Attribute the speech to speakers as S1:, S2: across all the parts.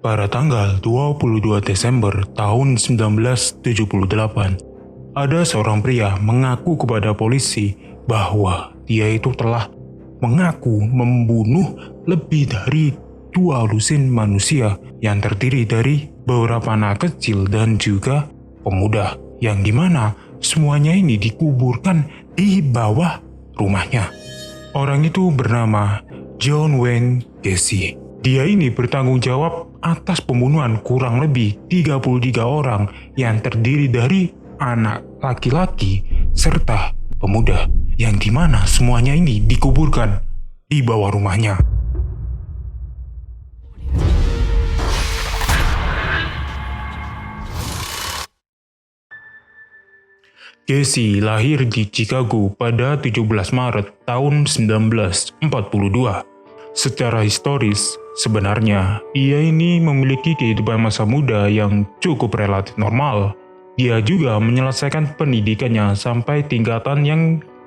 S1: Pada tanggal 22 Desember tahun 1978, ada seorang pria mengaku kepada polisi bahwa dia itu telah mengaku membunuh lebih dari 2 lusin manusia yang terdiri dari beberapa anak kecil dan juga pemuda, yang dimana semuanya ini dikuburkan di bawah rumahnya. Orang itu bernama John Wayne Gacy. Dia ini bertanggung jawab atas pembunuhan kurang lebih 33 orang yang terdiri dari anak laki-laki serta pemuda, yang dimana semuanya ini dikuburkan di bawah rumahnya. Gacy lahir di Chicago pada 17 Maret tahun 1942. Secara historis, sebenarnya ia ini memiliki kehidupan masa muda yang cukup relatif normal. Dia juga menyelesaikan pendidikannya sampai tingkatan yang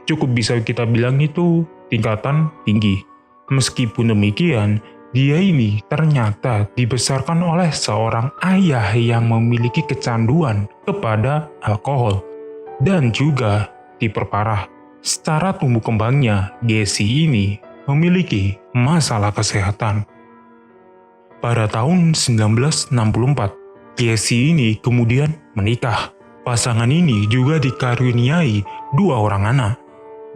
S1: cukup bisa kita bilang itu tingkatan tinggi. Meskipun demikian, dia ini ternyata dibesarkan oleh seorang ayah yang memiliki kecanduan kepada alkohol dan juga diperparah. Secara tumbuh kembangnya, Gacy ini memiliki masalah kesehatan. Pada tahun 1964, Gacy ini kemudian menikah. Pasangan ini juga dikaruniai 2 orang anak.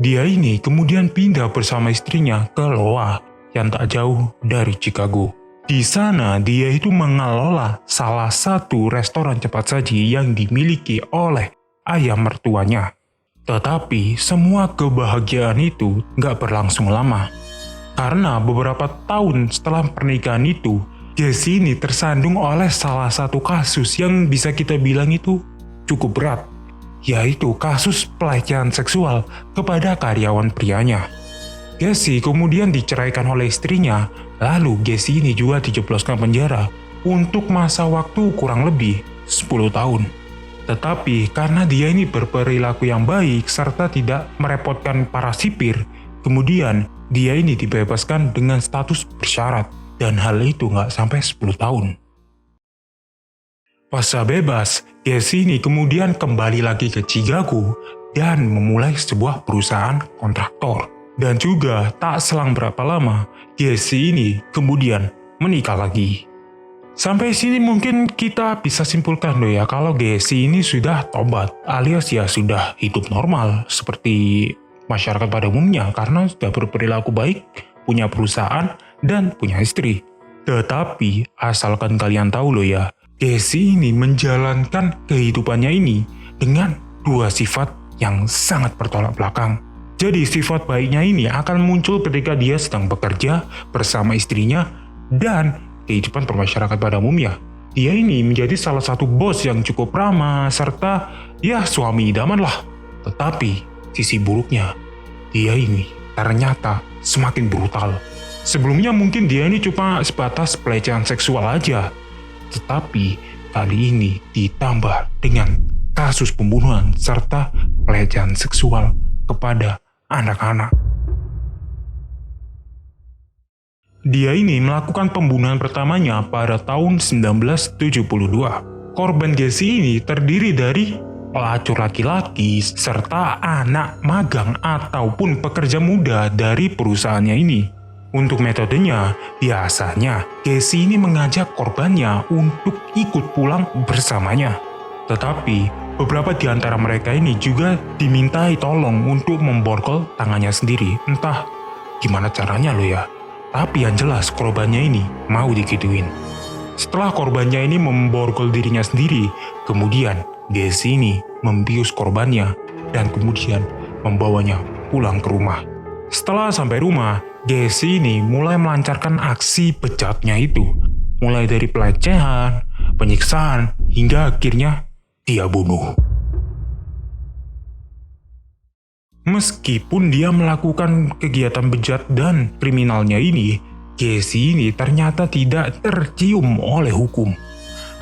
S1: Dia ini kemudian pindah bersama istrinya ke Iowa yang tak jauh dari Chicago. Di sana dia itu mengelola salah satu restoran cepat saji yang dimiliki oleh ayah mertuanya. Tetapi semua kebahagiaan itu gak berlangsung lama. Karena beberapa tahun setelah pernikahan itu, Gacy ini tersandung oleh salah satu kasus yang bisa kita bilang itu cukup berat, yaitu kasus pelecehan seksual kepada karyawan prianya. Gacy kemudian diceraikan oleh istrinya, lalu Gacy ini juga dijebloskan penjara untuk masa waktu kurang lebih 10 tahun. Tetapi karena dia ini berperilaku yang baik serta tidak merepotkan para sipir, kemudian dia ini dibebaskan dengan status bersyarat, dan hal itu nggak sampai 10 tahun. Pasca bebas, Gacy ini kemudian kembali lagi ke Chicago dan memulai sebuah perusahaan kontraktor. Dan juga tak selang berapa lama, Gacy ini kemudian menikah lagi. Sampai sini mungkin kita bisa simpulkan loh ya, kalau Gacy ini sudah tobat, alias ya sudah hidup normal seperti masyarakat pada umumnya karena sudah berperilaku baik, punya perusahaan, dan punya istri. Tetapi asalkan kalian tahu loh ya, Gacy ini menjalankan kehidupannya ini dengan 2 sifat yang sangat bertolak belakang. Jadi sifat baiknya ini akan muncul ketika dia sedang bekerja bersama istrinya dan kehidupan bermasyarakat pada umumnya. Dia ini menjadi salah satu bos yang cukup ramah serta ya suami idaman lah. Tetapi sisi buruknya, dia ini ternyata semakin brutal. Sebelumnya mungkin dia ini cuma sebatas pelecehan seksual aja. Tetapi kali ini ditambah dengan kasus pembunuhan serta pelecehan seksual kepada anak-anak. Dia ini melakukan pembunuhan pertamanya pada tahun 1972. Korban Gacy ini terdiri dari pelacur laki-laki serta anak magang ataupun pekerja muda dari perusahaannya ini. Untuk metodenya, biasanya Gacy ini mengajak korbannya untuk ikut pulang bersamanya. Tetapi beberapa di antara mereka ini juga dimintai tolong untuk memborgol tangannya sendiri. Entah gimana caranya loh ya. Tapi yang jelas korbannya ini mau digituin. Setelah korbannya ini memborgol dirinya sendiri, kemudian Gacy ini membius korbannya dan kemudian membawanya pulang ke rumah. Setelah sampai rumah, Gacy ini mulai melancarkan aksi bejatnya itu. Mulai dari pelecehan, penyiksaan, hingga akhirnya dia bunuh. Meskipun dia melakukan kegiatan bejat dan kriminalnya ini, Gacy ini ternyata tidak tercium oleh hukum.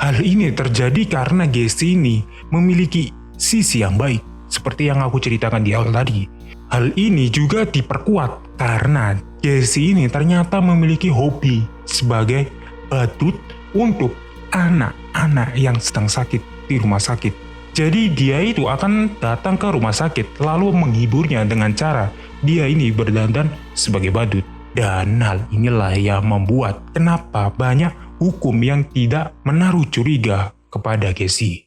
S1: Hal ini terjadi karena Gacy ini memiliki sisi yang baik, seperti yang aku ceritakan di awal tadi. Hal ini juga diperkuat karena Gacy ini ternyata memiliki hobi sebagai badut untuk anak-anak yang sedang sakit di rumah sakit. Jadi dia itu akan datang ke rumah sakit lalu menghiburnya dengan cara dia ini berdandan sebagai badut. Dan hal inilah yang membuat kenapa banyak hukum yang tidak menaruh curiga kepada Casey.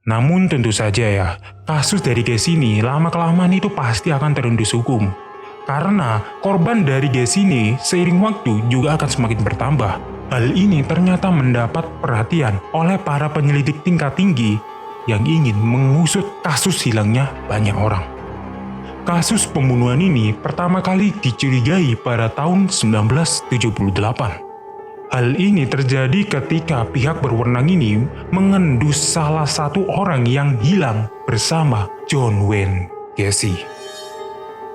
S1: Namun tentu saja ya, kasus dari Casey ini lama-kelamaan itu pasti akan terendus hukum. Karena korban dari Casey ini seiring waktu juga akan semakin bertambah. Hal ini ternyata mendapat perhatian oleh para penyelidik tingkat tinggi yang ingin mengusut kasus hilangnya banyak orang. Kasus pembunuhan ini pertama kali dicurigai pada tahun 1978. Hal ini terjadi ketika pihak berwenang ini mengendus salah satu orang yang hilang bersama John Wayne Gacy.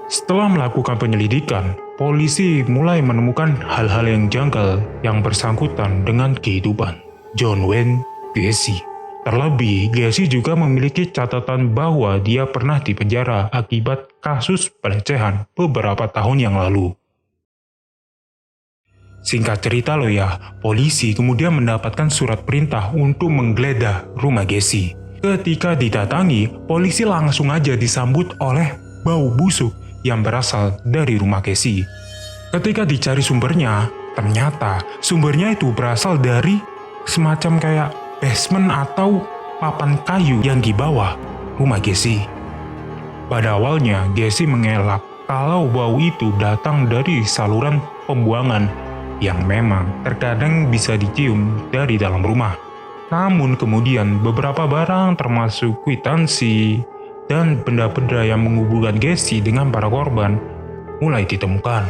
S1: Setelah melakukan penyelidikan, polisi mulai menemukan hal-hal yang janggal yang bersangkutan dengan kehidupan John Wayne Gacy. Terlebih, Gacy juga memiliki catatan bahwa dia pernah dipenjara akibat kasus pelecehan beberapa tahun yang lalu. Singkat cerita loh ya, polisi kemudian mendapatkan surat perintah untuk menggeledah rumah Gacy. Ketika didatangi, polisi langsung aja disambut oleh bau busuk yang berasal dari rumah Gacy. Ketika dicari sumbernya, ternyata sumbernya itu berasal dari semacam kayak basement atau papan kayu yang di bawah rumah Gacy. Pada awalnya, Gacy mengelak kalau bau itu datang dari saluran pembuangan yang memang terkadang bisa dicium dari dalam rumah. Namun kemudian beberapa barang termasuk kwitansi dan benda-benda yang menghubungkan Gacy dengan para korban mulai ditemukan.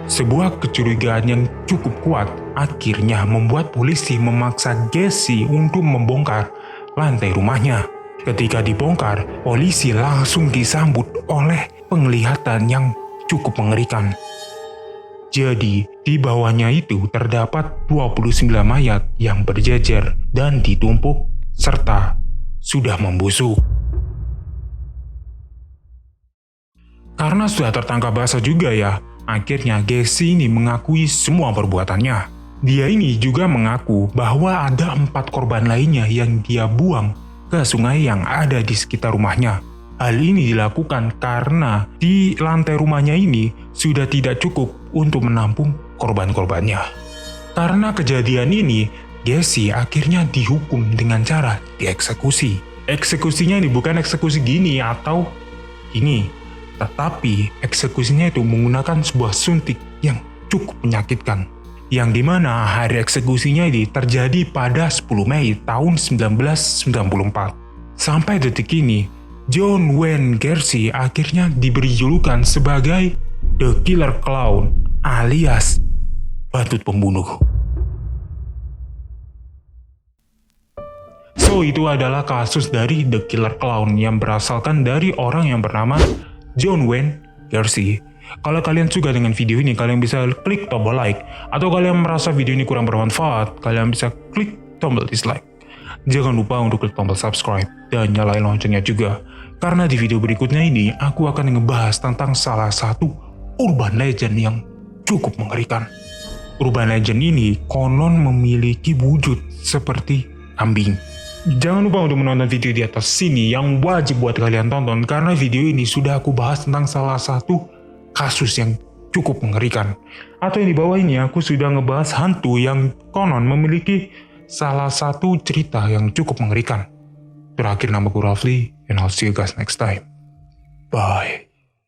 S1: Sebuah kecurigaan yang cukup kuat akhirnya membuat polisi memaksa Gacy untuk membongkar lantai rumahnya. Ketika dibongkar, polisi langsung disambut oleh penglihatan yang cukup mengerikan. Jadi, di bawahnya itu terdapat 29 mayat yang berjejer dan ditumpuk serta sudah membusuk. Karena sudah tertangkap basah juga ya, akhirnya Gacy ini mengakui semua perbuatannya. Dia ini juga mengaku bahwa ada 4 korban lainnya yang dia buang ke sungai yang ada di sekitar rumahnya. Hal ini dilakukan karena di lantai rumahnya ini sudah tidak cukup untuk menampung korban-korbannya. Karena kejadian ini, Gacy akhirnya dihukum dengan cara dieksekusi. Eksekusinya ini bukan eksekusi gini atau gini, tetapi eksekusinya itu menggunakan sebuah suntik yang cukup menyakitkan. Yang dimana hari eksekusinya ini terjadi pada 10 Mei tahun 1994. Sampai detik ini, John Wayne Gacy akhirnya diberi julukan sebagai The Killer Clown alias badut pembunuh. So, itu adalah kasus dari The Killer Clown yang berasalkan dari orang yang bernama John Wayne Gacy. Kalau kalian suka dengan video ini, kalian bisa klik tombol like. Atau kalian merasa video ini kurang bermanfaat, kalian bisa klik tombol dislike. Jangan lupa untuk klik tombol subscribe dan nyalain loncengnya juga. Karena di video berikutnya ini, aku akan ngebahas tentang salah satu urban legend yang cukup mengerikan. Urban legend ini konon memiliki wujud seperti kambing. Jangan lupa untuk menonton video di atas sini yang wajib buat kalian tonton karena video ini sudah aku bahas tentang salah satu kasus yang cukup mengerikan. Atau yang di bawah ini aku sudah ngebahas hantu yang konon memiliki salah satu cerita yang cukup mengerikan. Terakhir, namaku Rafli, and I'll see you guys next time. Bye.